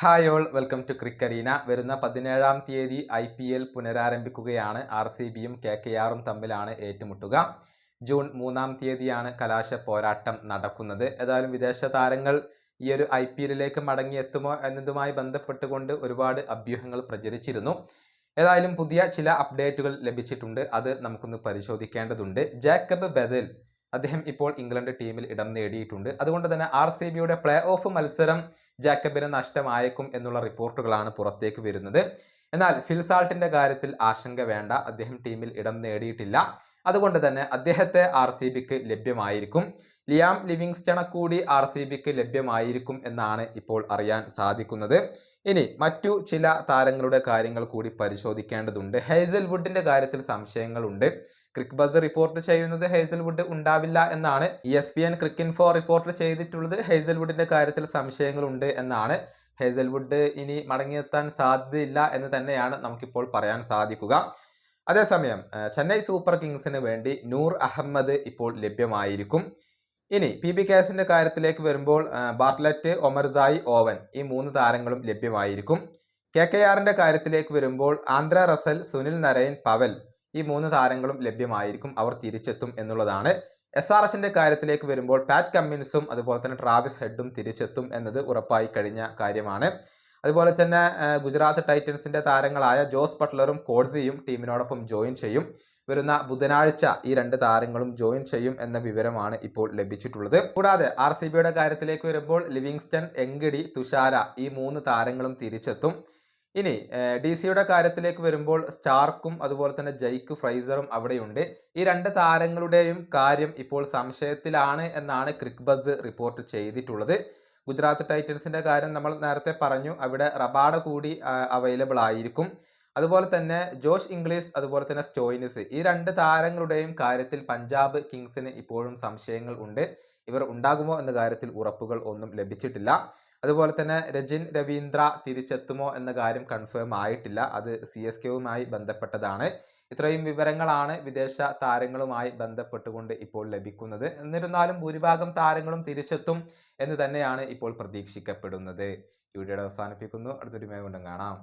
Hi all, welcome to ക്രിക്കരീന. വരുന്ന 17-ാം തീയതി IPL പുനരാരംഭിക്കുകയാണ്. RCBയും KKRും തമ്മിലാണ് ഏറ്റുമുട്ടുക. ജൂൺ 3-ാം തീയതിയാണ് കലാശ പോരാട്ടം നടക്കുന്നത്. ഏതായാലും വിദേശ താരങ്ങൾ ഈ ഒരു IPLിലേക്ക് മടങ്ങിയെത്തുമോ എന്നതുമായി ബന്ധപ്പെട്ടുകൊണ്ട് ഒരുപാട് അഭ്യൂഹങ്ങൾ പ്രചരിച്ചിരുന്നു. ഏതായാലും പുതിയ ചില അപ്ഡേറ്റുകൾ ലഭിച്ചിട്ടുണ്ട്. അത് നമുക്കൊന്ന് പരിശോധിക്കേണ്ടതുണ്ട്. ജേക്കബ് ബദൽ അദ്ദേഹം ഇപ്പോൾ ഇംഗ്ലണ്ട് ടീമിൽ ഇടം നേടിയിട്ടുണ്ട്. അതുകൊണ്ട് തന്നെ RCBയുടെ പ്ലേ ഓഫ് മത്സരം ജേക്കബിന് നഷ്ടമായേക്കും എന്നുള്ള റിപ്പോർട്ടുകളാണ് പുറത്തേക്ക് വരുന്നത്. എന്നാൽ ഫിൽ സാൾട്ടിന്റെ കാര്യത്തിൽ ആശങ്ക വേണ്ട. അദ്ദേഹം ടീമിൽ ഇടം നേടിയിട്ടില്ല. അതുകൊണ്ട് തന്നെ അദ്ദേഹത്തെ RCBക്ക് ലഭ്യമായിരിക്കും. ലിയാം ലിവിങ്സ്റ്റണെ കൂടി RCBക്ക് ലഭ്യമായിരിക്കും എന്നാണ് ഇപ്പോൾ അറിയാൻ സാധിക്കുന്നത്. ഇനി മറ്റു ചില താരങ്ങളുടെ കാര്യങ്ങൾ കൂടി പരിശോധിക്കേണ്ടതുണ്ട്. ഹേസൽവുഡിന്റെ കാര്യത്തിൽ സംശയങ്ങളുണ്ട്. ക്രിക്ക് ബസ് റിപ്പോർട്ട് ചെയ്യുന്നത് ഹേസൽവുഡ് ഉണ്ടാവില്ല എന്നാണ്. ESPN ക്രിക്കിൻഫോ റിപ്പോർട്ട് ചെയ്തിട്ടുള്ളത് ഹേസൽവുഡിന്റെ കാര്യത്തിൽ സംശയങ്ങളുണ്ട് എന്നാണ്. ഹേസൽവുഡ് ഇനി മടങ്ങിയെത്താൻ സാധ്യതയില്ല എന്ന് തന്നെയാണ് നമുക്കിപ്പോൾ പറയാൻ സാധിക്കുക. അതേസമയം ചെന്നൈ സൂപ്പർ കിങ്സിന് വേണ്ടി നൂർ അഹമ്മദ് ഇപ്പോൾ ലഭ്യമായിരിക്കും. ഇനി PB കേസിന്റെ കാര്യത്തിലേക്ക് വരുമ്പോൾ ബാർട്ട്ലറ്റ്, ഒമർസായി, ഓവൻ ഈ 3 താരങ്ങളും ലഭ്യമായിരിക്കും. KKRന്റെ കാര്യത്തിലേക്ക് വരുമ്പോൾ Andre Russell, Sunil Narine, Powell ഈ 3 താരങ്ങളും ലഭ്യമായിരിക്കും. അവർ തിരിച്ചെത്തും എന്നുള്ളതാണ്. SRHന്റെ കാര്യത്തിലേക്ക് വരുമ്പോൾ പാറ്റ് കമ്മിൻസും അതുപോലെ തന്നെ ട്രാവിസ് ഹെഡും തിരിച്ചെത്തും എന്നത് ഉറപ്പായി കഴിഞ്ഞ കാര്യമാണ്. അതുപോലെ തന്നെ ഗുജറാത്ത് ടൈറ്റൻസിന്റെ താരങ്ങളായ ജോസ് ബട്ട്ലറും കോഡ്സിയും ടീമിനോടൊപ്പം ജോയിൻ ചെയ്യും. വരുന്ന ബുധനാഴ്ച ഈ 2 താരങ്ങളും ജോയിൻ ചെയ്യും എന്ന വിവരമാണ് ഇപ്പോൾ ലഭിച്ചിട്ടുള്ളത്. കൂടാതെ RCBയുടെ കാര്യത്തിലേക്ക് വരുമ്പോൾ ലിവിങ്സ്റ്റൺ, എങ്കിടി, തുഷാര ഈ 3 താരങ്ങളും തിരിച്ചെത്തും. ഇനി DC കാര്യത്തിലേക്ക് വരുമ്പോൾ സ്റ്റാർക്കും അതുപോലെ തന്നെ ജയ്ക്ക് ഫ്രൈസറും അവിടെയുണ്ട്. ഈ 2 താരങ്ങളുടെയും കാര്യം ഇപ്പോൾ സംശയത്തിലാണ് എന്നാണ് ക്രിക്ക് ബസ് റിപ്പോർട്ട് ചെയ്തിട്ടുള്ളത്. ഗുജറാത്ത് ടൈറ്റൻസിന്റെ കാര്യം നമ്മൾ നേരത്തെ പറഞ്ഞു. അവിടെ റബാഡ കൂടി അവൈലബിൾ ആയിരിക്കും. അതുപോലെ തന്നെ ജോഷ് ഇംഗ്ലീഷ്, അതുപോലെ തന്നെ സ്റ്റോയിനിസ് ഈ 2 താരങ്ങളുടെയും കാര്യത്തിൽ പഞ്ചാബ് കിങ്സിന് ഇപ്പോഴും സംശയങ്ങൾ ഉണ്ട്. ഇവർ ഉണ്ടാകുമോ എന്ന കാര്യത്തിൽ ഉറപ്പുകൾ ഒന്നും ലഭിച്ചിട്ടില്ല. അതുപോലെ തന്നെ രജിൻ രവീന്ദ്ര തിരിച്ചെത്തുമോ എന്ന കാര്യം കൺഫേം ആയിട്ടില്ല. അത് CSKവുമായി ബന്ധപ്പെട്ടതാണ്. ഇത്രയും വിവരങ്ങളാണ് വിദേശ താരങ്ങളുമായി ബന്ധപ്പെട്ടുകൊണ്ട് ഇപ്പോൾ ലഭിക്കുന്നത്. എന്നിരുന്നാലും ഭൂരിഭാഗം താരങ്ങളും തിരിച്ചെത്തും എന്ന് തന്നെയാണ് ഇപ്പോൾ പ്രതീക്ഷിക്കപ്പെടുന്നത്. ഈ വീഡിയോ അവസാനിപ്പിക്കുന്നു. അടുത്തൊരു വീഡിയോയിൽ കാണാം.